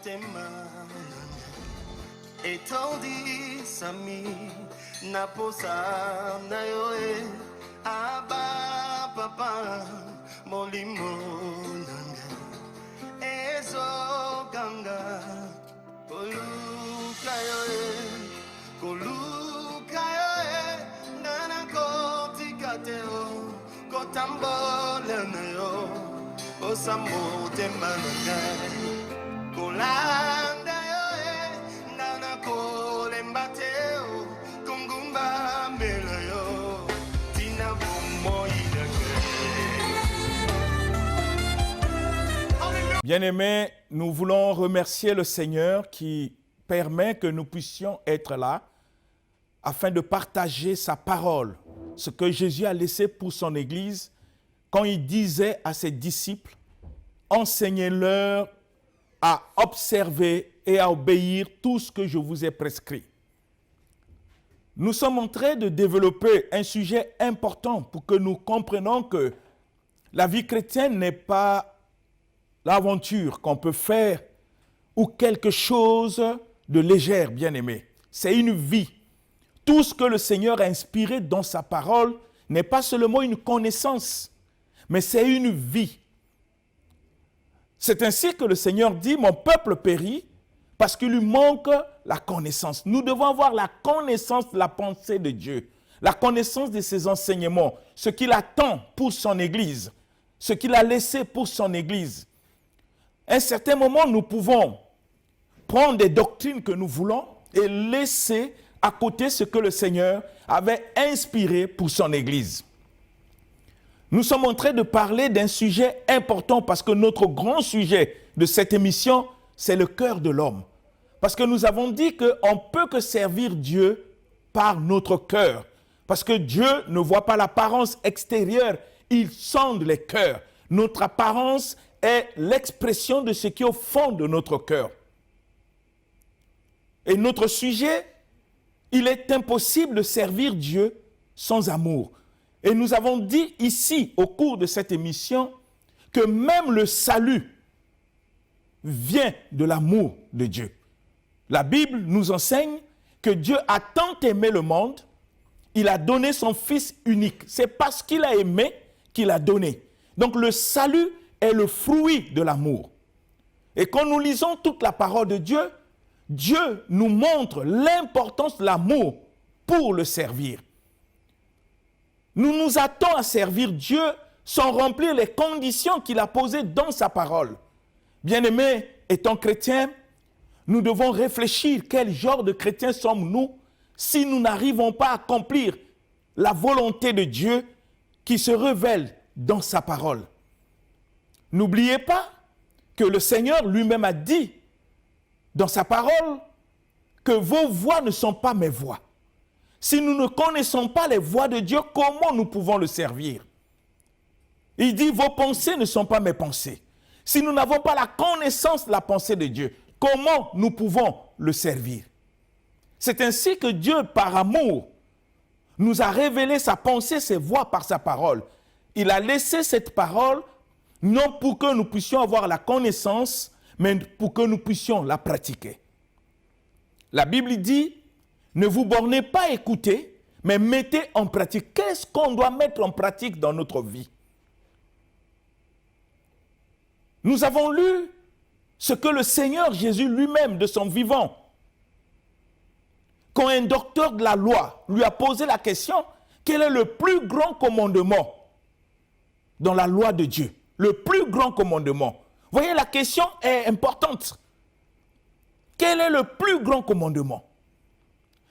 motema etondi sami naposa na yo aba papa molimo nanga ezo ganga koluka yo nana kotikateo kotambola na yo osamotema nanga kolanda yo nana kolembateo kungumba mela yo tina bomoyi. Bien-aimés, nous voulons remercier le Seigneur qui permet que nous puissions être là afin de partager sa parole, ce que Jésus a laissé pour son Église quand il disait à ses disciples, enseignez-leur à observer et à obéir tout ce que je vous ai prescrit. Nous sommes en train de développer un sujet important pour que nous comprenions que la vie chrétienne n'est pas l'aventure qu'on peut faire ou quelque chose de légère, bien-aimé. C'est une vie. Tout ce que le Seigneur a inspiré dans sa parole n'est pas seulement une connaissance, mais c'est une vie. C'est ainsi que le Seigneur dit, mon peuple périt parce qu'il lui manque la connaissance. Nous devons avoir la connaissance de la pensée de Dieu, la connaissance de ses enseignements, ce qu'il attend pour son Église, ce qu'il a laissé pour son Église. À un certain moment, nous pouvons prendre des doctrines que nous voulons et laisser à côté ce que le Seigneur avait inspiré pour son Église. Nous sommes en train de parler d'un sujet important parce que notre grand sujet de cette émission, c'est le cœur de l'homme. Parce que nous avons dit qu'on ne peut que servir Dieu par notre cœur. Parce que Dieu ne voit pas l'apparence extérieure, il sonde les cœurs. Notre apparence est l'expression de ce qui est au fond de notre cœur. Et notre sujet, il est impossible de servir Dieu sans amour. Et nous avons dit ici, au cours de cette émission, que même le salut vient de l'amour de Dieu. La Bible nous enseigne que Dieu a tant aimé le monde, il a donné son Fils unique. C'est parce qu'il a aimé qu'il a donné. Donc le salut est le fruit de l'amour. Et quand nous lisons toute la parole de Dieu, Dieu nous montre l'importance de l'amour pour le servir. Nous nous attendons à servir Dieu sans remplir les conditions qu'il a posées dans sa parole. Bien-aimés, étant chrétiens, nous devons réfléchir quel genre de chrétiens sommes-nous si nous n'arrivons pas à accomplir la volonté de Dieu qui se révèle dans sa parole. N'oubliez pas que le Seigneur lui-même a dit dans sa parole que vos voix ne sont pas mes voix. Si nous ne connaissons pas les voix de Dieu, comment nous pouvons le servir? Il dit, vos pensées ne sont pas mes pensées. Si nous n'avons pas la connaissance de la pensée de Dieu, comment nous pouvons le servir? C'est ainsi que Dieu, par amour, nous a révélé sa pensée, ses voix par sa parole. Il a laissé cette parole non pour que nous puissions avoir la connaissance, mais pour que nous puissions la pratiquer. La Bible dit, ne vous bornez pas à écouter, mais mettez en pratique. Qu'est-ce qu'on doit mettre en pratique dans notre vie? Nous avons lu ce que le Seigneur Jésus lui-même, de son vivant, quand un docteur de la loi lui a posé la question, quel est le plus grand commandement dans la loi de Dieu? Le plus grand commandement. Vous voyez, la question est importante. Quel est le plus grand commandement?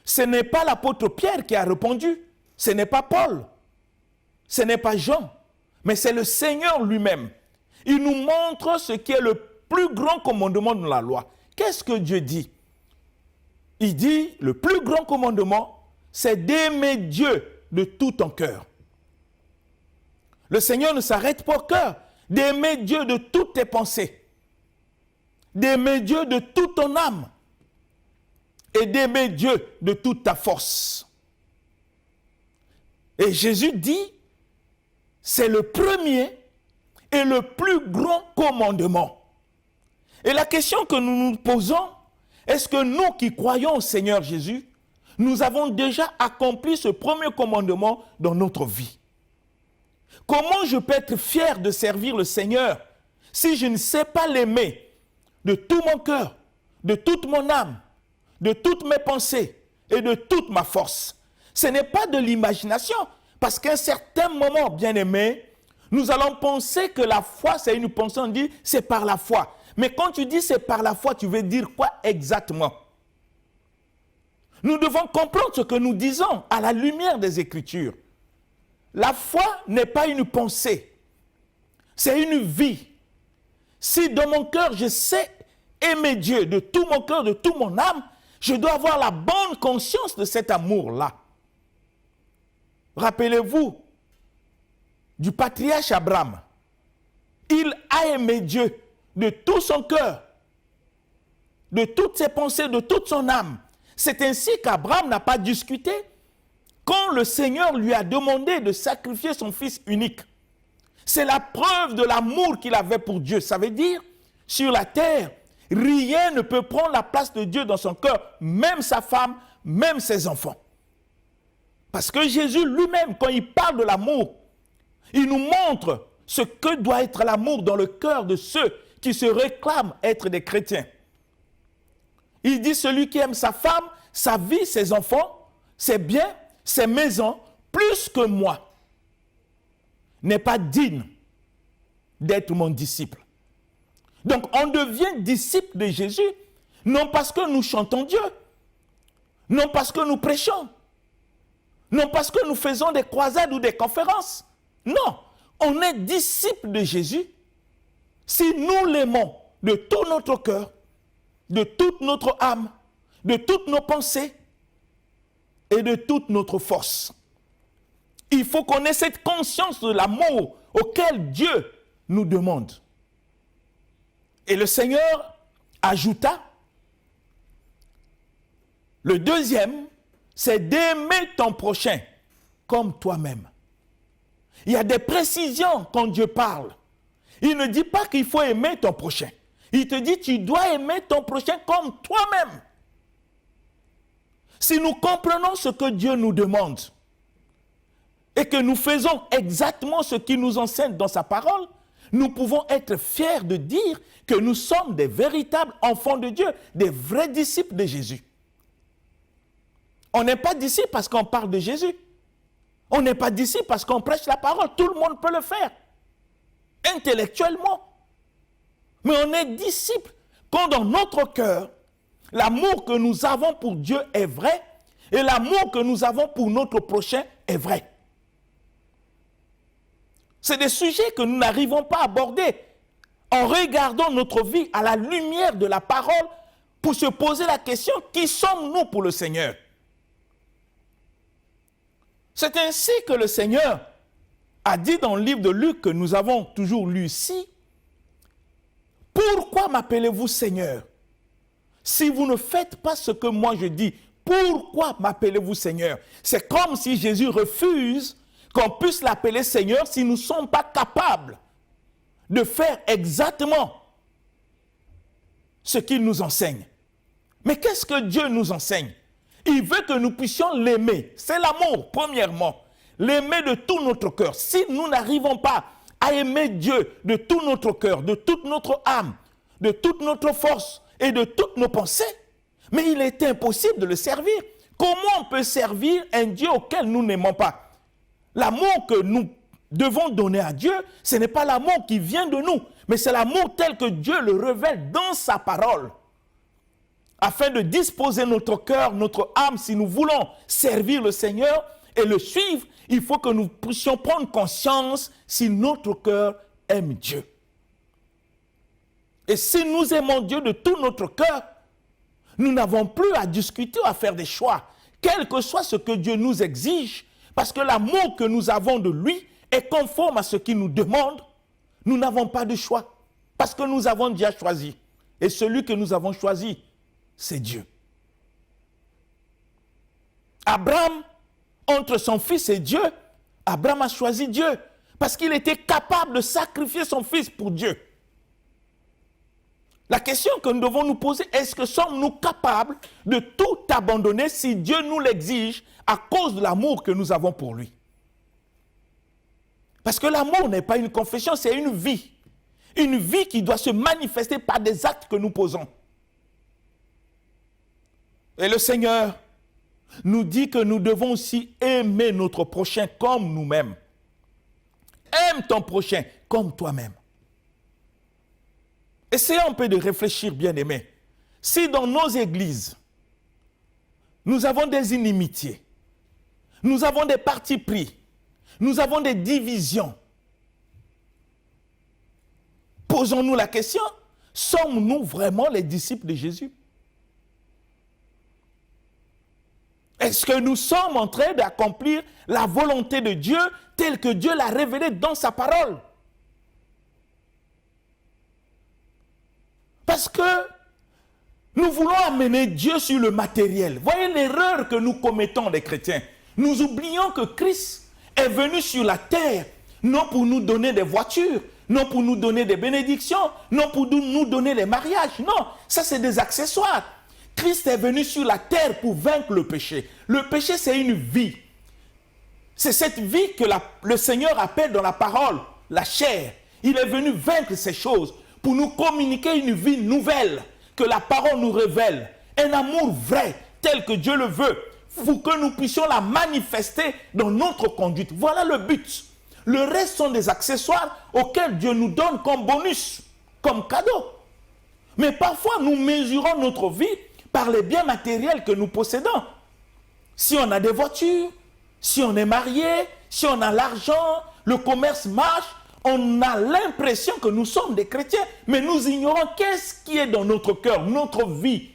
Ce n'est pas l'apôtre Pierre qui a répondu. Ce n'est pas Paul. Ce n'est pas Jean. Mais c'est le Seigneur lui-même. Il nous montre ce qui est le plus grand commandement dans la loi. Qu'est-ce que Dieu dit? Il dit, le plus grand commandement, c'est d'aimer Dieu de tout ton cœur. Le Seigneur ne s'arrête pas au cœur. D'aimer Dieu de toutes tes pensées, d'aimer Dieu de toute ton âme et d'aimer Dieu de toute ta force. Et Jésus dit, c'est le premier et le plus grand commandement. Et la question que nous nous posons, est-ce que nous qui croyons au Seigneur Jésus, nous avons déjà accompli ce premier commandement dans notre vie? Comment je peux être fier de servir le Seigneur si je ne sais pas l'aimer de tout mon cœur, de toute mon âme, de toutes mes pensées et de toute ma force? Ce n'est pas de l'imagination, parce qu'à un certain moment, bien-aimé, nous allons penser que la foi, c'est une pensée, on dit, c'est par la foi. Mais quand tu dis c'est par la foi, tu veux dire quoi exactement? Nous devons comprendre ce que nous disons à la lumière des Écritures. La foi n'est pas une pensée, c'est une vie. Si dans mon cœur, je sais aimer Dieu de tout mon cœur, de toute mon âme, je dois avoir la bonne conscience de cet amour-là. Rappelez-vous du patriarche Abraham. Il a aimé Dieu de tout son cœur, de toutes ses pensées, de toute son âme. C'est ainsi qu'Abraham n'a pas discuté quand le Seigneur lui a demandé de sacrifier son fils unique. C'est la preuve de l'amour qu'il avait pour Dieu. Ça veut dire, sur la terre, rien ne peut prendre la place de Dieu dans son cœur, même sa femme, même ses enfants. Parce que Jésus lui-même, quand il parle de l'amour, il nous montre ce que doit être l'amour dans le cœur de ceux qui se réclament être des chrétiens. Il dit, celui qui aime sa femme, sa vie, ses enfants, ses biens, ses maisons, plus que moi, n'est pas digne d'être mon disciple. Donc, on devient disciple de Jésus, non parce que nous chantons Dieu, non parce que nous prêchons, non parce que nous faisons des croisades ou des conférences. Non, on est disciple de Jésus si nous l'aimons de tout notre cœur, de toute notre âme, de toutes nos pensées et de toute notre force. Il faut qu'on ait cette conscience de l'amour auquel Dieu nous demande. Et le Seigneur ajouta, le deuxième, c'est d'aimer ton prochain comme toi-même. Il y a des précisions quand Dieu parle. Il ne dit pas qu'il faut aimer ton prochain. Il te dit, tu dois aimer ton prochain comme toi-même. Si nous comprenons ce que Dieu nous demande et que nous faisons exactement ce qu'il nous enseigne dans sa parole, nous pouvons être fiers de dire que nous sommes des véritables enfants de Dieu, des vrais disciples de Jésus. On n'est pas disciples parce qu'on parle de Jésus. On n'est pas disciples parce qu'on prêche la parole. Tout le monde peut le faire, intellectuellement. Mais on est disciples quand dans notre cœur, l'amour que nous avons pour Dieu est vrai et l'amour que nous avons pour notre prochain est vrai. C'est des sujets que nous n'arrivons pas à aborder en regardant notre vie à la lumière de la parole pour se poser la question, qui sommes-nous pour le Seigneur? C'est ainsi que le Seigneur a dit dans le livre de Luc que nous avons toujours lu ici, « Pourquoi m'appelez-vous Seigneur? Si vous ne faites pas ce que moi je dis, pourquoi m'appelez-vous Seigneur ?» C'est comme si Jésus refuse qu'on puisse l'appeler Seigneur si nous ne sommes pas capables de faire exactement ce qu'il nous enseigne. Mais qu'est-ce que Dieu nous enseigne? Il veut que nous puissions l'aimer. C'est l'amour, premièrement. L'aimer de tout notre cœur. Si nous n'arrivons pas à aimer Dieu de tout notre cœur, de toute notre âme, de toute notre force et de toutes nos pensées, mais il est impossible de le servir. Comment on peut servir un Dieu auquel nous n'aimons pas? L'amour que nous devons donner à Dieu, ce n'est pas l'amour qui vient de nous, mais c'est l'amour tel que Dieu le révèle dans sa parole. Afin de disposer notre cœur, notre âme, si nous voulons servir le Seigneur et le suivre, il faut que nous puissions prendre conscience si notre cœur aime Dieu. Et si nous aimons Dieu de tout notre cœur, nous n'avons plus à discuter ou à faire des choix, quel que soit ce que Dieu nous exige, parce que l'amour que nous avons de lui est conforme à ce qu'il nous demande. Nous n'avons pas de choix, parce que nous avons déjà choisi. Et celui que nous avons choisi, c'est Dieu. Abraham, entre son fils et Dieu, Abraham a choisi Dieu parce qu'il était capable de sacrifier son fils pour Dieu. La question que nous devons nous poser, est-ce que sommes-nous capables de tout abandonner si Dieu nous l'exige à cause de l'amour que nous avons pour lui? Parce que l'amour n'est pas une confession, c'est une vie. Une vie qui doit se manifester par des actes que nous posons. Et le Seigneur nous dit que nous devons aussi aimer notre prochain comme nous-mêmes. Aime ton prochain comme toi-même. Essayons un peu de réfléchir, bien-aimés. Si dans nos églises, nous avons des inimitiés, nous avons des partis pris, nous avons des divisions, posons-nous la question, sommes-nous vraiment les disciples de Jésus? Est-ce que nous sommes en train d'accomplir la volonté de Dieu telle que Dieu l'a révélée dans sa parole? Parce que nous voulons amener Dieu sur le matériel. Voyez l'erreur que nous commettons, les chrétiens. Nous oublions que Christ est venu sur la terre, non pour nous donner des voitures, non pour nous donner des bénédictions, non pour nous donner les mariages. Non, ça c'est des accessoires. Christ est venu sur la terre pour vaincre le péché. Le péché, c'est une vie. C'est cette vie que le Seigneur appelle dans la parole la chair. Il est venu vaincre ces choses pour nous communiquer une vie nouvelle que la parole nous révèle. Un amour vrai, tel que Dieu le veut, pour que nous puissions la manifester dans notre conduite. Voilà le but. Le reste sont des accessoires auxquels Dieu nous donne comme bonus, comme cadeau. Mais parfois, nous mesurons notre vie par les biens matériels que nous possédons. Si on a des voitures, si on est marié, si on a l'argent, le commerce marche, on a l'impression que nous sommes des chrétiens, mais nous ignorons qu'est-ce qui est dans notre cœur, notre vie.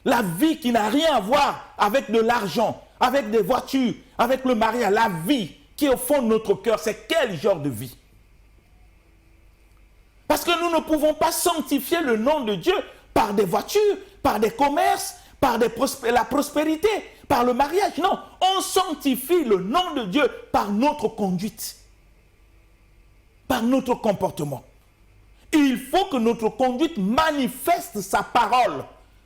La vie qui n'a rien à voir avec de l'argent, avec des voitures, avec le mariage, la vie qui est au fond de notre cœur, c'est quel genre de vie? Parce que nous ne pouvons pas sanctifier le nom de Dieu par des voitures, par des commerces, par la prospérité, par le mariage. Non, on sanctifie le nom de Dieu par notre conduite, par notre comportement. Et il faut que notre conduite manifeste sa parole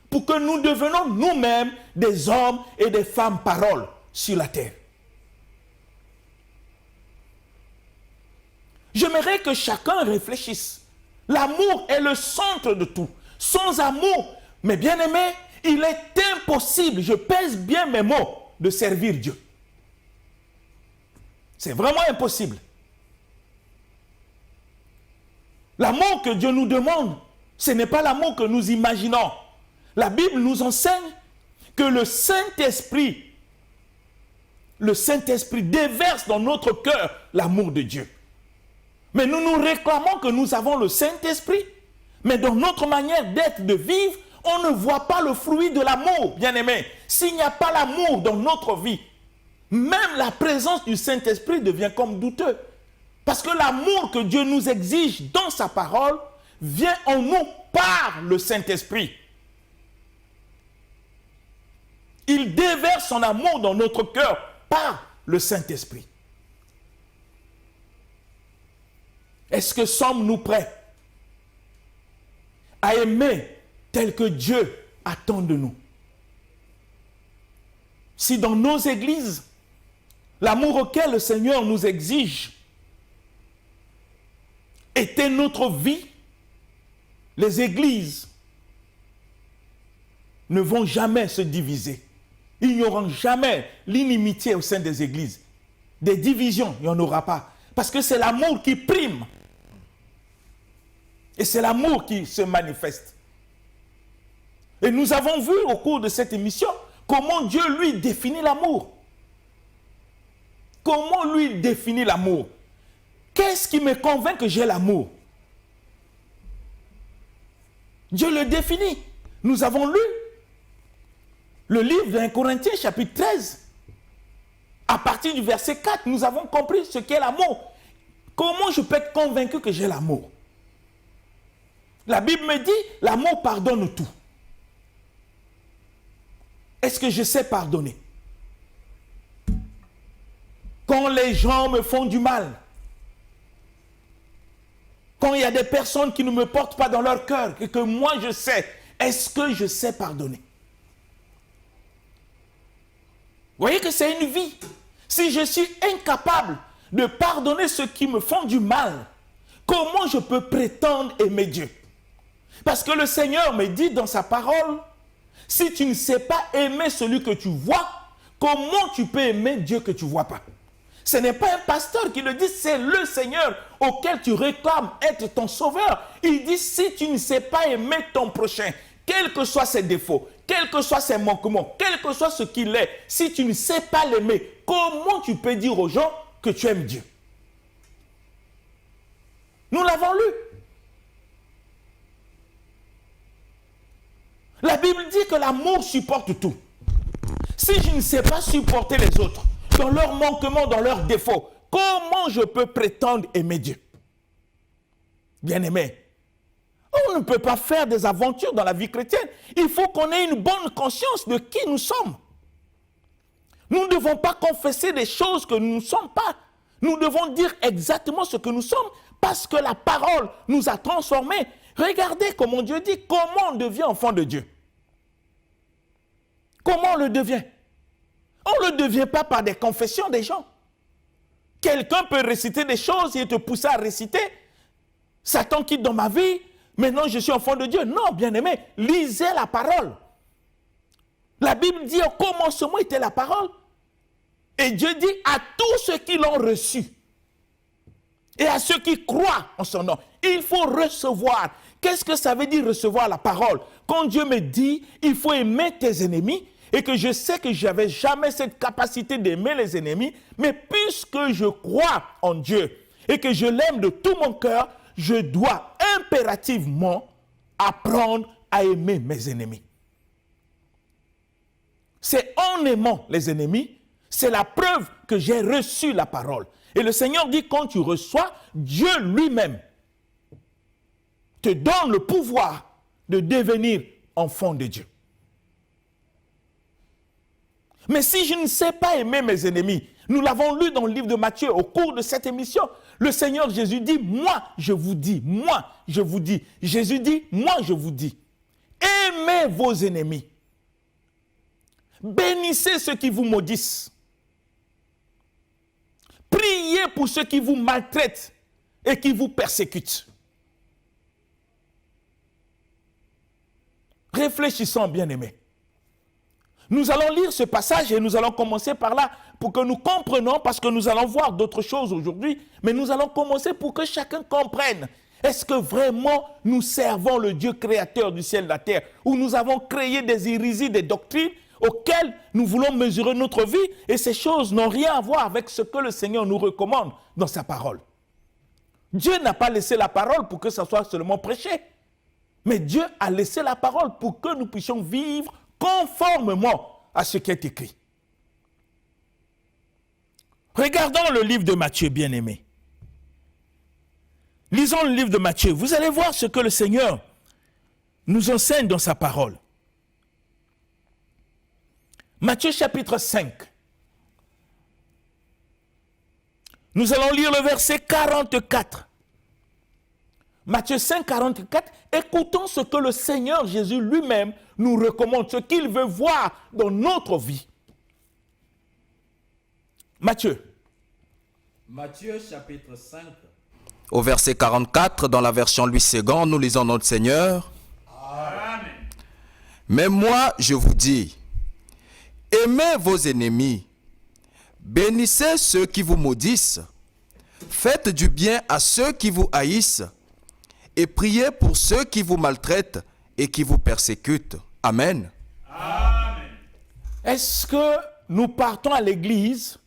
pour que nous devenions nous-mêmes des hommes et des femmes paroles sur la terre. J'aimerais que chacun réfléchisse. L'amour est le centre de tout. Sans amour, mes bien-aimés, il est impossible, je pèse bien mes mots, de servir Dieu. C'est vraiment impossible. L'amour que Dieu nous demande, ce n'est pas l'amour que nous imaginons. La Bible nous enseigne que le Saint-Esprit déverse dans notre cœur l'amour de Dieu. Mais nous nous réclamons que nous avons le Saint-Esprit, mais dans notre manière d'être, de vivre, on ne voit pas le fruit de l'amour, bien-aimé. S'il n'y a pas l'amour dans notre vie, même la présence du Saint-Esprit devient comme douteux. Parce que l'amour que Dieu nous exige dans sa parole vient en nous par le Saint-Esprit. Il déverse son amour dans notre cœur par le Saint-Esprit. Est-ce que sommes-nous prêts à aimer tel que Dieu attend de nous? Si dans nos églises, l'amour auquel le Seigneur nous exige était notre vie, les églises ne vont jamais se diviser. Il n'y aura jamais l'inimitié au sein des églises. Des divisions, il n'y en aura pas. Parce que c'est l'amour qui prime. Et c'est l'amour qui se manifeste. Et nous avons vu au cours de cette émission comment Dieu lui définit l'amour. Comment lui définit l'amour? Qu'est-ce qui me convainc que j'ai l'amour? Dieu le définit. Nous avons lu le livre de 1 Corinthiens chapitre 13. À partir du verset 4, nous avons compris ce qu'est l'amour. Comment je peux être convaincu que j'ai l'amour? La Bible me dit, l'amour pardonne tout. Est-ce que je sais pardonner? Quand les gens me font du mal, Quand il y a des personnes qui ne me portent pas dans leur cœur et que moi je sais, est-ce que je sais pardonner? Vous voyez que c'est une vie. Si je suis incapable de pardonner ceux qui me font du mal, comment je peux prétendre aimer Dieu? Parce que le Seigneur me dit dans sa parole, si tu ne sais pas aimer celui que tu vois, comment tu peux aimer Dieu que tu ne vois pas? Ce n'est pas un pasteur qui le dit, c'est le Seigneur auquel tu réclames être ton sauveur. Il dit, si tu ne sais pas aimer ton prochain, quels que soient ses défauts, quels que soient ses manquements, quel que soit ce qu'il est, si tu ne sais pas l'aimer, comment tu peux dire aux gens que tu aimes Dieu? Nous l'avons lu. La Bible dit que l'amour supporte tout. Si je ne sais pas supporter les autres, dans leurs manquements, dans leurs défauts, comment je peux prétendre aimer Dieu? Bien-aimé, on ne peut pas faire des aventures dans la vie chrétienne. Il faut qu'on ait une bonne conscience de qui nous sommes. Nous ne devons pas confesser des choses que nous ne sommes pas. Nous devons dire exactement ce que nous sommes parce que la parole nous a transformés. Regardez comment Dieu dit, comment on devient enfant de Dieu. Comment on le devient? On ne le devient pas par des confessions des gens. Quelqu'un peut réciter des choses et te pousser à réciter. Satan quitte dans ma vie, maintenant je suis enfant de Dieu. Non, bien-aimé, lisez la parole. La Bible dit au commencement était la parole. Et Dieu dit à tous ceux qui l'ont reçu et à ceux qui croient en son nom, il faut recevoir. Qu'est-ce que ça veut dire recevoir la parole? Quand Dieu me dit, il faut aimer tes ennemis, et que je sais que je n'avais jamais cette capacité d'aimer les ennemis, mais puisque je crois en Dieu et que je l'aime de tout mon cœur, je dois impérativement apprendre à aimer mes ennemis. C'est en aimant les ennemis, c'est la preuve que j'ai reçu la parole. Et le Seigneur dit, quand tu reçois, Dieu lui-même te donne le pouvoir de devenir enfant de Dieu. Mais si je ne sais pas aimer mes ennemis, nous l'avons lu dans le livre de Matthieu au cours de cette émission, le Seigneur Jésus dit, moi je vous dis, moi je vous dis. Jésus dit, moi je vous dis, aimez vos ennemis. Bénissez ceux qui vous maudissent. Priez pour ceux qui vous maltraitent et qui vous persécutent. Réfléchissons, bien-aimés. Nous allons lire ce passage et nous allons commencer par là pour que nous comprenions, parce que nous allons voir d'autres choses aujourd'hui, mais nous allons commencer pour que chacun comprenne. Est-ce que vraiment nous servons le Dieu créateur du ciel et de la terre, ou nous avons créé des hérésies, des doctrines auxquelles nous voulons mesurer notre vie, et ces choses n'ont rien à voir avec ce que le Seigneur nous recommande dans sa parole. Dieu n'a pas laissé la parole pour que ça soit seulement prêché, mais Dieu a laissé la parole pour que nous puissions vivre conformément à ce qui est écrit. Regardons le livre de Matthieu, bien-aimé. Lisons le livre de Matthieu. Vous allez voir ce que le Seigneur nous enseigne dans sa parole. Matthieu chapitre 5. Nous allons lire le verset 44. Matthieu 5, 44. Écoutons ce que le Seigneur Jésus lui-même nous recommande, ce qu'il veut voir dans notre vie. Matthieu. Matthieu chapitre 5. Au verset 44, dans la version Louis II, nous lisons notre Seigneur. Amen. Mais moi, je vous dis, aimez vos ennemis, bénissez ceux qui vous maudissent, faites du bien à ceux qui vous haïssent, et priez pour ceux qui vous maltraitent et qui vous persécutent. Amen. Amen. Est-ce que nous partons à l'église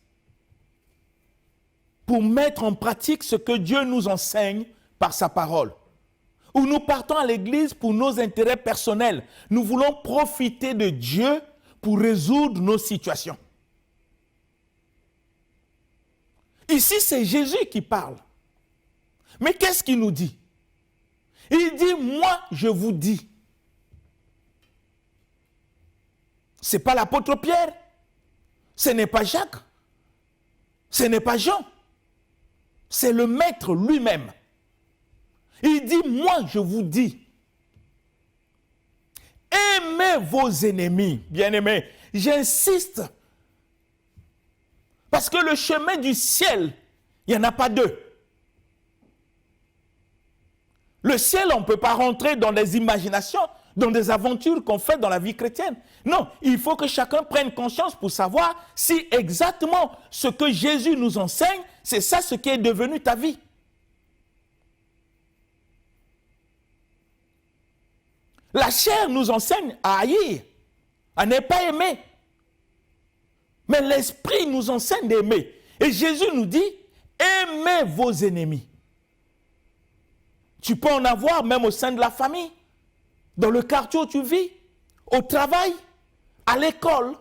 pour mettre en pratique ce que Dieu nous enseigne par sa parole? Ou nous partons à l'église pour nos intérêts personnels? Nous voulons profiter de Dieu pour résoudre nos situations. Ici, c'est Jésus qui parle. Mais qu'est-ce qu'il nous dit? Il dit, moi, je vous dis. Ce n'est pas l'apôtre Pierre. Ce n'est pas Jacques. Ce n'est pas Jean. C'est le maître lui-même. Il dit, moi je vous dis, aimez vos ennemis, bien-aimés. J'insiste. Parce que le chemin du ciel, il n'y en a pas deux. Le ciel, on ne peut pas rentrer dans des imaginations, dans des aventures qu'on fait dans la vie chrétienne. Non, il faut que chacun prenne conscience pour savoir si exactement ce que Jésus nous enseigne, c'est ça ce qui est devenu ta vie. La chair nous enseigne à haïr, à ne pas aimer. Mais l'esprit nous enseigne d'aimer. Et Jésus nous dit, aimez vos ennemis. Tu peux en avoir même au sein de la famille, dans le quartier où tu vis, au travail, à l'école,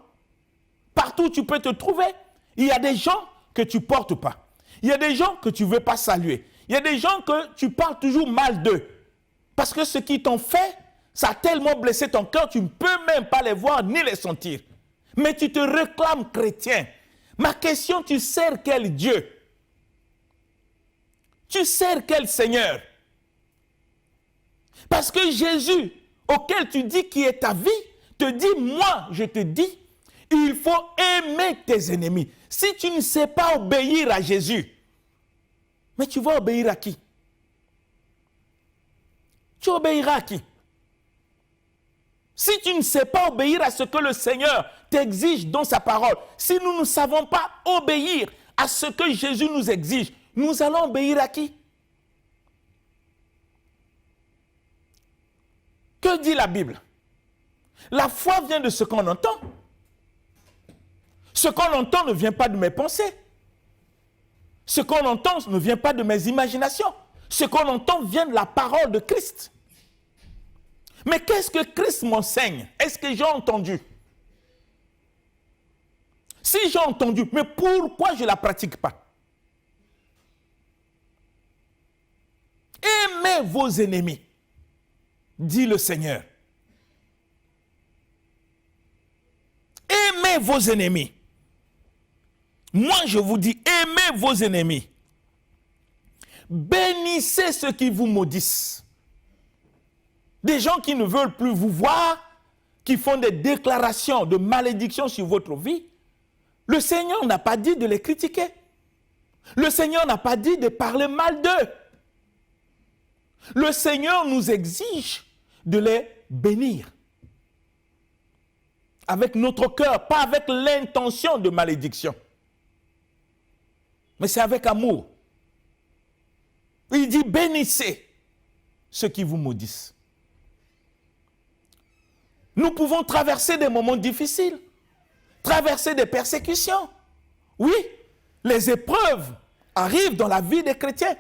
partout où tu peux te trouver. Il y a des gens que tu ne portes pas. Il y a des gens que tu ne veux pas saluer. Il y a des gens que tu parles toujours mal d'eux. Parce que ce qu'ils t'ont fait, ça a tellement blessé ton cœur, tu ne peux même pas les voir ni les sentir. Mais tu te réclames chrétien. Ma question, tu sers quel Dieu? Tu sers quel Seigneur? Parce que Jésus, auquel tu dis qui est ta vie, te dit, moi, je te dis, il faut aimer tes ennemis. Si tu ne sais pas obéir à Jésus, mais tu vas obéir à qui? Tu obéiras à qui? Si tu ne sais pas obéir à ce que le Seigneur t'exige dans sa parole, si nous ne savons pas obéir à ce que Jésus nous exige, nous allons obéir à qui? Que dit la Bible? La foi vient de ce qu'on entend. Ce qu'on entend ne vient pas de mes pensées. Ce qu'on entend ne vient pas de mes imaginations. Ce qu'on entend vient de la parole de Christ. Mais qu'est-ce que Christ m'enseigne? Est-ce que j'ai entendu? Si j'ai entendu, mais pourquoi je ne la pratique pas? Aimez vos ennemis, dit le Seigneur. Aimez vos ennemis. Moi, je vous dis, aimez vos ennemis. Bénissez ceux qui vous maudissent. Des gens qui ne veulent plus vous voir, qui font des déclarations de malédiction sur votre vie. Le Seigneur n'a pas dit de les critiquer. Le Seigneur n'a pas dit de parler mal d'eux. Le Seigneur nous exige de les bénir. Avec notre cœur, pas avec l'intention de malédiction. Mais c'est avec amour. Il dit, bénissez ceux qui vous maudissent. Nous pouvons traverser des moments difficiles, traverser des persécutions. Oui, les épreuves arrivent dans la vie des chrétiens.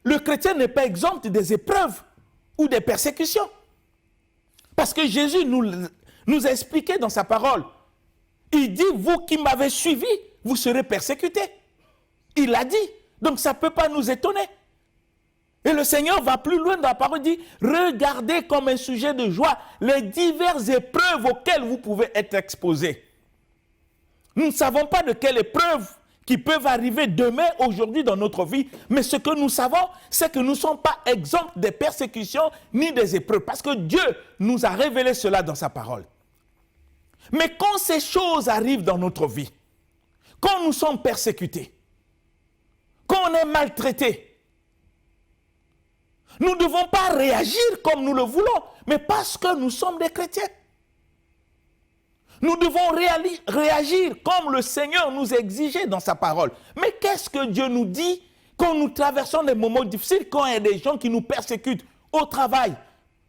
Le chrétien n'est pas exempt des épreuves ou des persécutions. Parce que Jésus nous a expliqué dans sa parole. Il dit, vous qui m'avez suivi, vous serez persécutés. Il l'a dit. Donc ça ne peut pas nous étonner. Et le Seigneur va plus loin dans la parole, dit, regardez comme un sujet de joie les diverses épreuves auxquelles vous pouvez être exposés. Nous ne savons pas de quelles épreuves qui peuvent arriver demain, aujourd'hui dans notre vie, mais ce que nous savons, c'est que nous ne sommes pas exempts des persécutions ni des épreuves, parce que Dieu nous a révélé cela dans sa parole. Mais quand ces choses arrivent dans notre vie, quand nous sommes persécutés, quand on est maltraité, nous ne devons pas réagir comme nous le voulons, mais parce que nous sommes des chrétiens. Nous devons réagir comme le Seigneur nous exigeait dans sa parole. Mais qu'est-ce que Dieu nous dit quand nous traversons des moments difficiles, quand il y a des gens qui nous persécutent au travail,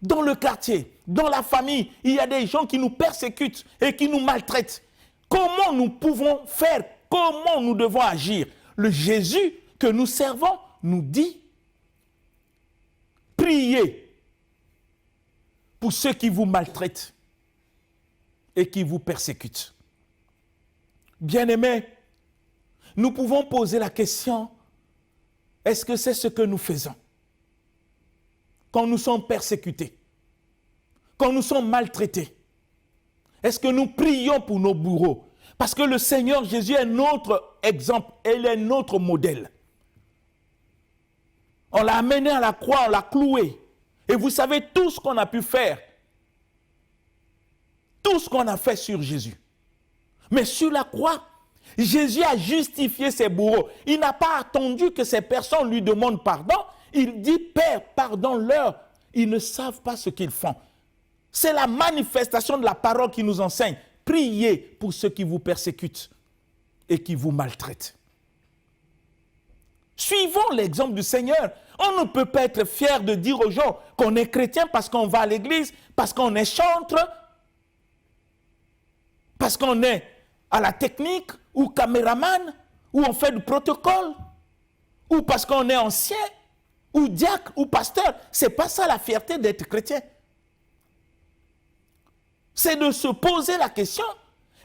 dans le quartier, dans la famille, il y a des gens qui nous persécutent et qui nous maltraitent. Comment nous pouvons faire? Comment nous devons agir? Le Jésus que nous servons nous dit, priez pour ceux qui vous maltraitent et qui vous persécutent. Bien-aimés, nous pouvons poser la question, est-ce que c'est ce que nous faisons quand nous sommes persécutés, quand nous sommes maltraités? Est-ce que nous prions pour nos bourreaux? Parce que le Seigneur Jésus est notre exemple, il est notre modèle. On l'a amené à la croix, on l'a cloué. Et vous savez tout ce qu'on a pu faire. Tout ce qu'on a fait sur Jésus. Mais sur la croix, Jésus a justifié ses bourreaux. Il n'a pas attendu que ces personnes lui demandent pardon. Il dit, Père, pardonne-leur. Ils ne savent pas ce qu'ils font. C'est la manifestation de la parole qui nous enseigne. Priez pour ceux qui vous persécutent et qui vous maltraitent. Suivons l'exemple du Seigneur. On ne peut pas être fier de dire aux gens qu'on est chrétien parce qu'on va à l'église, parce qu'on est chantre, parce qu'on est à la technique, ou caméraman, ou on fait du protocole, ou parce qu'on est ancien, ou diacre, ou pasteur. Ce n'est pas ça la fierté d'être chrétien. C'est de se poser la question,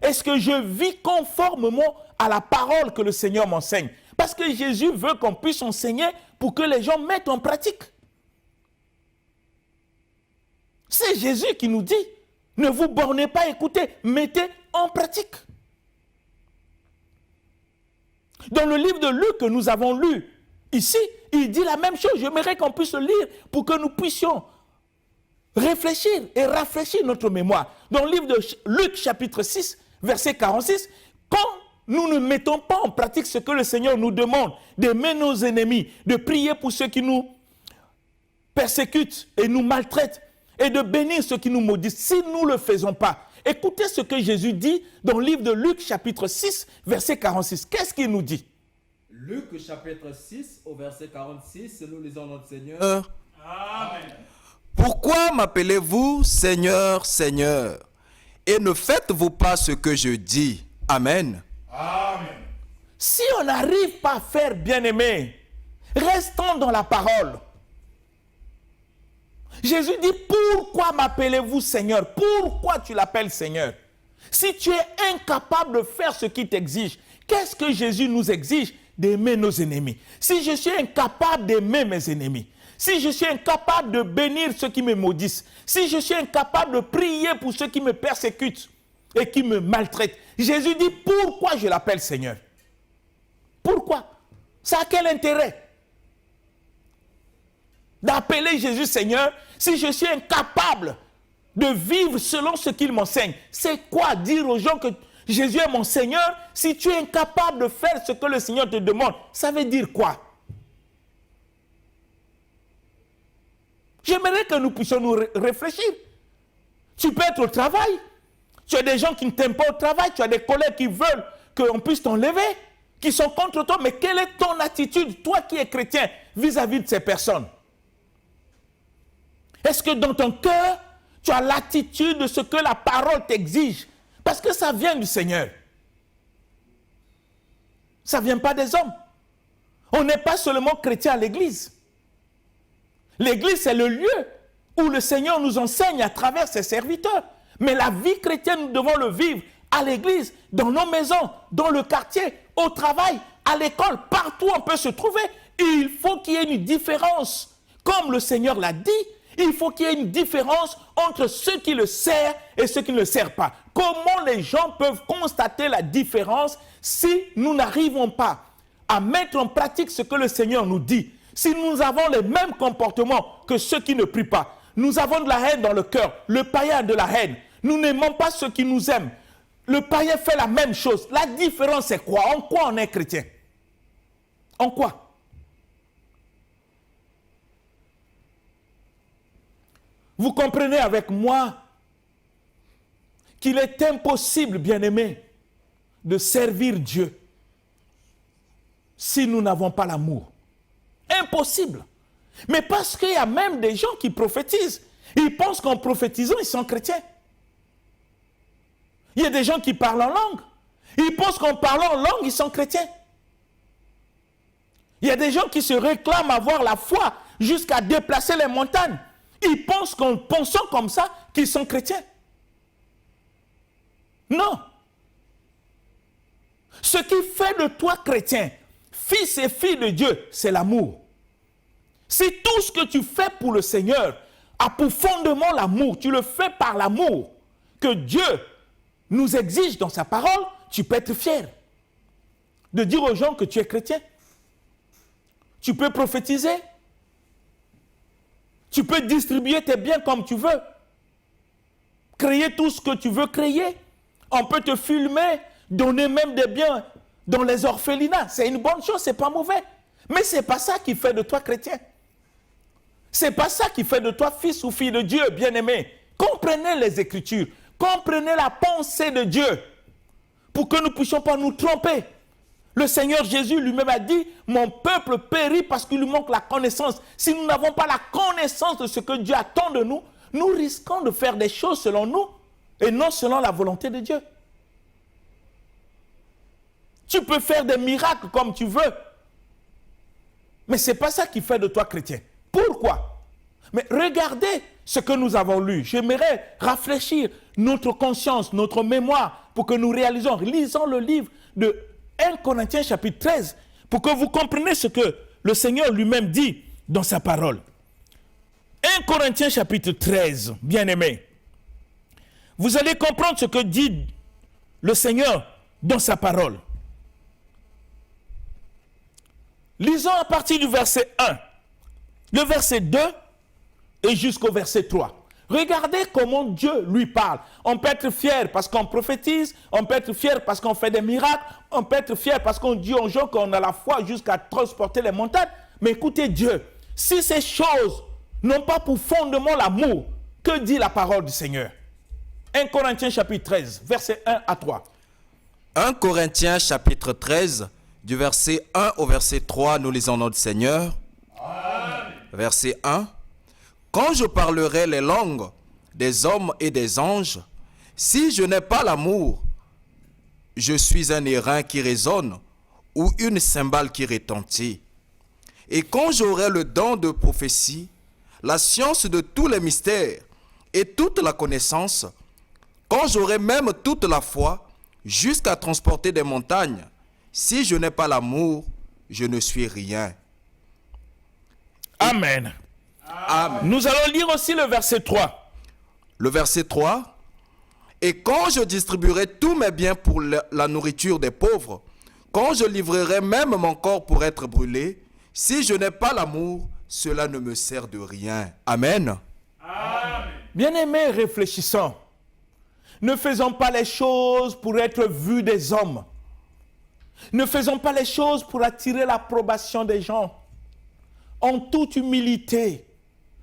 est-ce que je vis conformément à la parole que le Seigneur m'enseigne? Parce que Jésus veut qu'on puisse enseigner pour que les gens mettent en pratique. C'est Jésus qui nous dit, ne vous bornez pas à écouter, mettez en pratique. Dans le livre de Luc que nous avons lu ici, il dit la même chose. J'aimerais qu'on puisse le lire pour que nous puissions réfléchir et rafraîchir notre mémoire. Dans le livre de Luc chapitre 6, verset 46, quand nous ne mettons pas en pratique ce que le Seigneur nous demande, d'aimer nos ennemis, de prier pour ceux qui nous persécutent et nous maltraitent, et de bénir ceux qui nous maudissent, si nous ne le faisons pas. Écoutez ce que Jésus dit dans le livre de Luc chapitre 6, verset 46. Qu'est-ce qu'il nous dit? Luc chapitre 6 au verset 46, nous lisons notre Seigneur. Amen. Pourquoi m'appelez-vous Seigneur, Seigneur, et ne faites-vous pas ce que je dis? Amen. Amen. Si on n'arrive pas à faire bien-aimé, restons dans la parole. Jésus dit, pourquoi m'appelez-vous Seigneur? Pourquoi tu l'appelles Seigneur? Si tu es incapable de faire ce qu'il t'exige, qu'est-ce que Jésus nous exige? D'aimer nos ennemis. Si je suis incapable d'aimer mes ennemis, si je suis incapable de bénir ceux qui me maudissent, si je suis incapable de prier pour ceux qui me persécutent et qui me maltraitent, Jésus dit, pourquoi je l'appelle Seigneur? Pourquoi? Ça a quel intérêt d'appeler Jésus Seigneur si je suis incapable de vivre selon ce qu'il m'enseigne? C'est quoi dire aux gens que Jésus est mon Seigneur si tu es incapable de faire ce que le Seigneur te demande? Ça veut dire quoi? J'aimerais que nous puissions nous réfléchir. Tu peux être au travail. Tu as des gens qui ne t'aiment pas au travail. Tu as des collègues qui veulent qu'on puisse t'enlever, qui sont contre toi. Mais quelle est ton attitude, toi qui es chrétien, vis-à-vis de ces personnes? Est-ce que dans ton cœur, tu as l'attitude de ce que la parole t'exige? Parce que ça vient du Seigneur. Ça ne vient pas des hommes. On n'est pas seulement chrétien à l'église. L'église, c'est le lieu où le Seigneur nous enseigne à travers ses serviteurs. Mais la vie chrétienne, nous devons le vivre à l'église, dans nos maisons, dans le quartier, au travail, à l'école, partout on peut se trouver. Il faut qu'il y ait une différence. Comme le Seigneur l'a dit, il faut qu'il y ait une différence entre ceux qui le servent et ceux qui ne le servent pas. Comment les gens peuvent constater la différence si nous n'arrivons pas à mettre en pratique ce que le Seigneur nous dit? Si nous avons les mêmes comportements que ceux qui ne prient pas, nous avons de la haine dans le cœur, le païen a de la haine, nous n'aimons pas ceux qui nous aiment, le païen fait la même chose. La différence c'est quoi? En quoi on est chrétien? En quoi? Vous comprenez avec moi qu'il est impossible, bien-aimés, de servir Dieu si nous n'avons pas l'amour. Impossible. Mais parce qu'il y a même des gens qui prophétisent. Ils pensent qu'en prophétisant, ils sont chrétiens. Il y a des gens qui parlent en langue. Ils pensent qu'en parlant en langue, ils sont chrétiens. Il y a des gens qui se réclament avoir la foi jusqu'à déplacer les montagnes. Ils pensent qu'en pensant comme ça, qu'ils sont chrétiens. Non. Ce qui fait de toi chrétien, fils et fille de Dieu, c'est l'amour. Si tout ce que tu fais pour le Seigneur a pour fondement l'amour, tu le fais par l'amour que Dieu nous exige dans sa parole, tu peux être fier de dire aux gens que tu es chrétien. Tu peux prophétiser, Tu peux distribuer tes biens comme tu veux. Créer tout ce que tu veux créer. On peut te filmer, donner même des biens dans les orphelinats. C'est une bonne chose, c'est pas mauvais. Mais c'est pas ça qui fait de toi chrétien. C'est pas ça qui fait de toi fils ou fille de Dieu, bien-aimé. Comprenez les Écritures. Comprenez la pensée de Dieu. Pour que nous ne puissions pas nous tromper. Le Seigneur Jésus lui-même a dit, mon peuple périt parce qu'il lui manque la connaissance. Si nous n'avons pas la connaissance de ce que Dieu attend de nous, nous risquons de faire des choses selon nous et non selon la volonté de Dieu. Tu peux faire des miracles comme tu veux, mais ce n'est pas ça qui fait de toi chrétien. Pourquoi? Mais regardez ce que nous avons lu. J'aimerais rafraîchir notre conscience, notre mémoire, pour que nous réalisons. Lisons le livre de 1 Corinthiens chapitre 13, pour que vous compreniez ce que le Seigneur lui-même dit dans sa parole. 1 Corinthiens chapitre 13, bien-aimés. Vous allez comprendre ce que dit le Seigneur dans sa parole. Lisons à partir du verset 1, le verset 2 et jusqu'au verset 3. Regardez comment Dieu lui parle. On peut être fier parce qu'on prophétise, on peut être fier parce qu'on fait des miracles, on peut être fier parce qu'on dit aux gens qu'on a la foi jusqu'à transporter les montagnes. Mais écoutez Dieu, si ces choses n'ont pas pour fondement l'amour, que dit la parole du Seigneur? 1 Corinthiens chapitre 13, verset 1 à 3. 1 Corinthiens chapitre 13, du verset 1 au verset 3, nous lisons notre Seigneur. Amen. Verset 1. Quand je parlerai les langues des hommes et des anges, si je n'ai pas l'amour, je suis un airain qui résonne ou une cymbale qui retentit. Et quand j'aurai le don de prophétie, la science de tous les mystères et toute la connaissance, quand j'aurai même toute la foi jusqu'à transporter des montagnes, si je n'ai pas l'amour, je ne suis rien. Amen. Amen. Nous allons lire aussi le verset 3. Le verset 3. Et quand je distribuerai tous mes biens pour la nourriture des pauvres, quand je livrerai même mon corps pour être brûlé, si je n'ai pas l'amour, cela ne me sert de rien. Amen. Amen. Bien-aimés, réfléchissons. Ne faisons pas les choses pour être vus des hommes. Ne faisons pas les choses pour attirer l'approbation des gens. En toute humilité,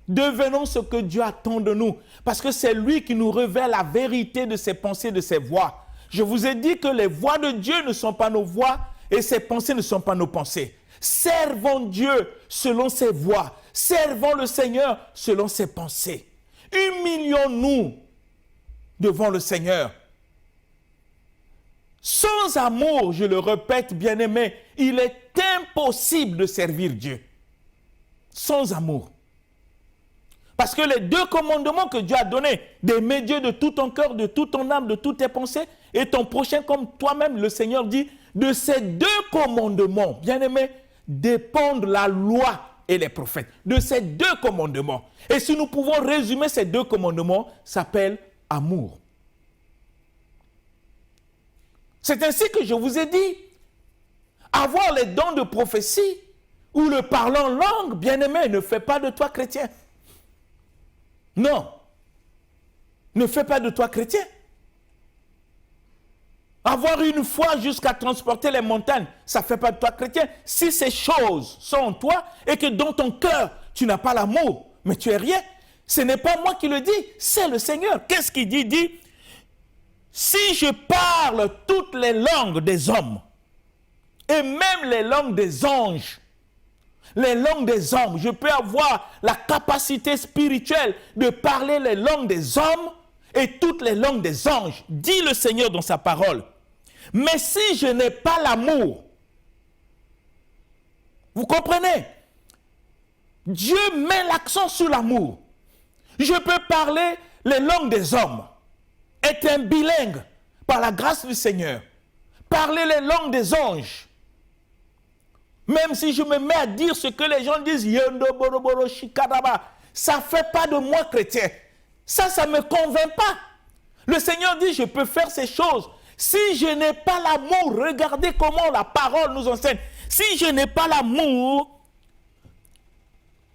devenons ce que Dieu attend de nous. Parce que c'est lui qui nous révèle la vérité de ses pensées, de ses voies. Je vous ai dit que les voies de Dieu ne sont pas nos voies et ses pensées ne sont pas nos pensées. Servons Dieu selon ses voies. Servons le Seigneur selon ses pensées. Humilions-nous devant le Seigneur. Sans amour, je le répète, bien-aimé, il est impossible de servir Dieu. Sans amour. Parce que les deux commandements que Dieu a donnés, d'aimer Dieu de tout ton cœur, de toute ton âme, de toutes tes pensées, et ton prochain comme toi-même, le Seigneur dit, de ces deux commandements, bien-aimés, dépendent la loi et les prophètes. De ces deux commandements. Et si nous pouvons résumer ces deux commandements, ça s'appelle amour. C'est ainsi que je vous ai dit, avoir les dons de prophétie ou le parlant en langue, bien-aimé, ne fait pas de toi chrétien. Non. Ne fait pas de toi chrétien. Avoir une foi jusqu'à transporter les montagnes, ça ne fait pas de toi chrétien. Si ces choses sont en toi et que dans ton cœur, tu n'as pas l'amour, mais tu es rien, ce n'est pas moi qui le dis, c'est le Seigneur. Qu'est-ce qu'il dit? Il dit, si je parle toutes les langues des hommes, et même les langues des anges, les langues des hommes, je peux avoir la capacité spirituelle de parler les langues des hommes et toutes les langues des anges, dit le Seigneur dans sa parole. Mais si je n'ai pas l'amour, vous comprenez? Dieu met l'accent sur l'amour. Je peux parler les langues des hommes, être un bilingue par la grâce du Seigneur, parler les langues des anges. Même si je me mets à dire ce que les gens disent, ça ne fait pas de moi chrétien. Ça ne me convainc pas. Le Seigneur dit, je peux faire ces choses. Si je n'ai pas l'amour, regardez comment la parole nous enseigne. Si je n'ai pas l'amour,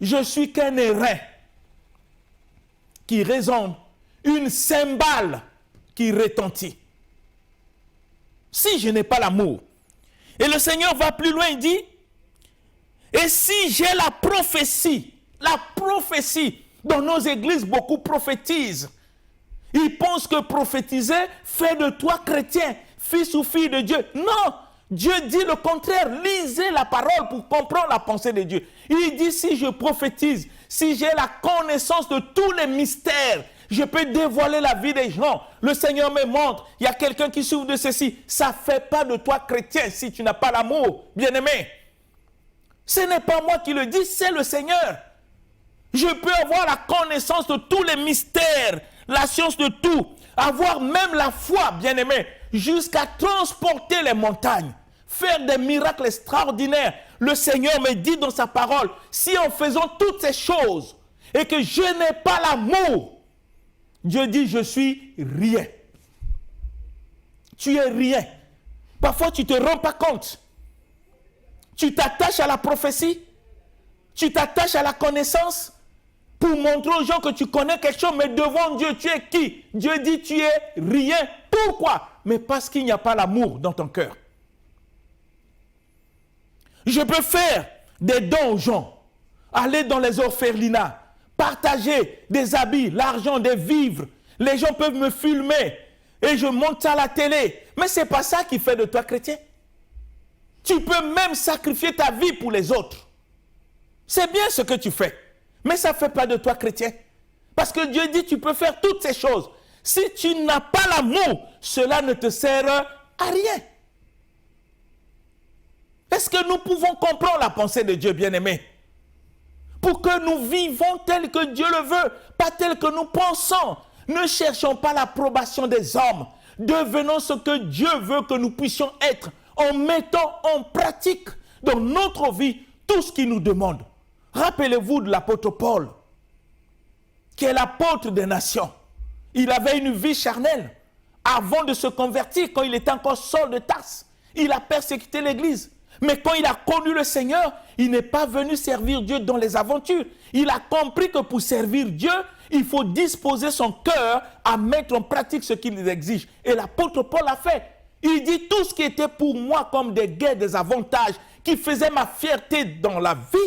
je suis qu'un airain. qui résonne, une cymbale qui retentit. Si je n'ai pas l'amour. Et le Seigneur va plus loin, il dit, et si j'ai la prophétie, dans nos églises, beaucoup prophétisent. Ils pensent que prophétiser fait de toi chrétien, fils ou fille de Dieu. Non, Dieu dit le contraire. Lisez la parole pour comprendre la pensée de Dieu. Il dit, si je prophétise, si j'ai la connaissance de tous les mystères, je peux dévoiler la vie des gens. Le Seigneur me montre, il y a quelqu'un qui souffre de ceci. Ça ne fait pas de toi chrétien si tu n'as pas l'amour, bien-aimé. Ce n'est pas moi qui le dis, c'est le Seigneur. Je peux avoir la connaissance de tous les mystères, la science de tout, avoir même la foi, bien-aimé, jusqu'à transporter les montagnes, faire des miracles extraordinaires. Le Seigneur me dit dans sa parole, si en faisant toutes ces choses et que je n'ai pas l'amour, Dieu dit, je suis rien. Tu es rien. Parfois, tu ne te rends pas compte. Tu t'attaches à la prophétie, tu t'attaches à la connaissance pour montrer aux gens que tu connais quelque chose, mais devant Dieu, tu es qui? Dieu dit, tu es rien. Pourquoi? Mais parce qu'il n'y a pas l'amour dans ton cœur. Je peux faire des dons aux gens, aller dans les orphelinats, partager des habits, l'argent, des vivres. Les gens peuvent me filmer et je monte ça à la télé. Mais ce n'est pas ça qui fait de toi chrétien. Tu peux même sacrifier ta vie pour les autres. C'est bien ce que tu fais. Mais ça ne fait pas de toi chrétien. Parce que Dieu dit, tu peux faire toutes ces choses. Si tu n'as pas l'amour, cela ne te sert à rien. Est-ce que nous pouvons comprendre la pensée de Dieu, bien-aimé? Pour que nous vivons tel que Dieu le veut, pas tel que nous pensons. Ne cherchons pas l'approbation des hommes. Devenons ce que Dieu veut que nous puissions être en mettant en pratique dans notre vie tout ce qu'il nous demande. Rappelez-vous de l'apôtre Paul, qui est l'apôtre des nations. Il avait une vie charnelle. Avant de se convertir, quand il était encore Saul de Tarse, il a persécuté l'église. Mais quand il a connu le Seigneur, il n'est pas venu servir Dieu dans les aventures. Il a compris que pour servir Dieu, il faut disposer son cœur à mettre en pratique ce qu'il exige. Et l'apôtre Paul a fait. Il dit, tout ce qui était pour moi comme des gains, des avantages, qui faisaient ma fierté dans la vie,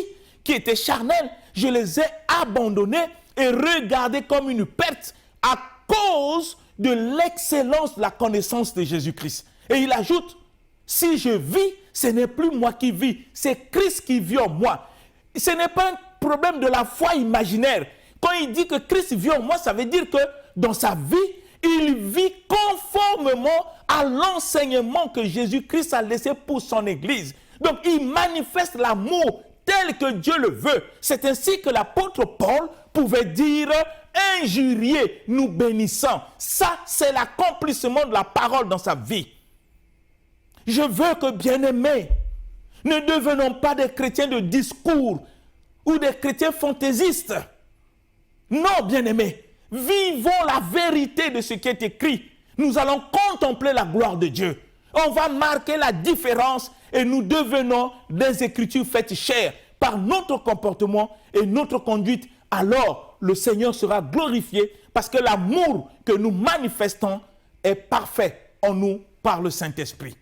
qui était charnel, je les ai abandonnés et regardés comme une perte à cause de l'excellence de la connaissance de Jésus-Christ. Et il ajoute, si je vis, ce n'est plus moi qui vis, c'est Christ qui vit en moi. Ce n'est pas un problème de la foi imaginaire. Quand il dit que Christ vit en moi, ça veut dire que dans sa vie, il vit conformément à l'enseignement que Jésus-Christ a laissé pour son Église. Donc, il manifeste l'amour tel que Dieu le veut. C'est ainsi que l'apôtre Paul pouvait dire « Injurier, nous bénissons ». Ça, c'est l'accomplissement de la parole dans sa vie. Je veux que, bien-aimés, ne devenons pas des chrétiens de discours ou des chrétiens fantaisistes. Non, bien-aimés, vivons la vérité de ce qui est écrit. Nous allons contempler la gloire de Dieu. On va marquer la différence et nous devenons des Écritures faites chair par notre comportement et notre conduite. Alors, le Seigneur sera glorifié parce que l'amour que nous manifestons est parfait en nous par le Saint-Esprit.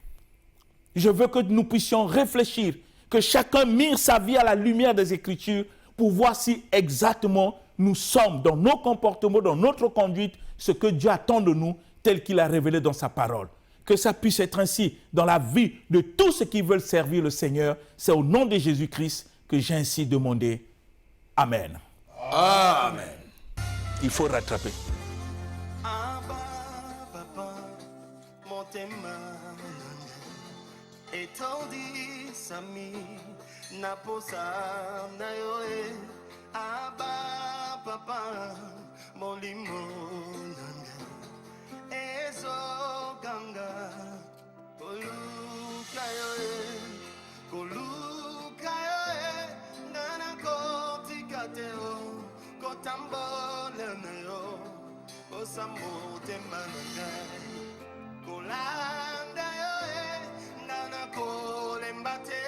Je veux que nous puissions réfléchir, que chacun mire sa vie à la lumière des Écritures pour voir si exactement nous sommes dans nos comportements, dans notre conduite, ce que Dieu attend de nous, tel qu'il a révélé dans sa parole. Que ça puisse être ainsi dans la vie de tous ceux qui veulent servir le Seigneur. C'est au nom de Jésus-Christ que j'ai ainsi demandé. Amen. Amen. Il faut rattraper. Abba, papa, motema, etondi sami, naposa na yoe. Abba, papa, molimo nanga, ezo ganga, koluka yoe, nana koti kateo, kotambole na yo, osamote mananga, kolanda yoe, nana kole mbate.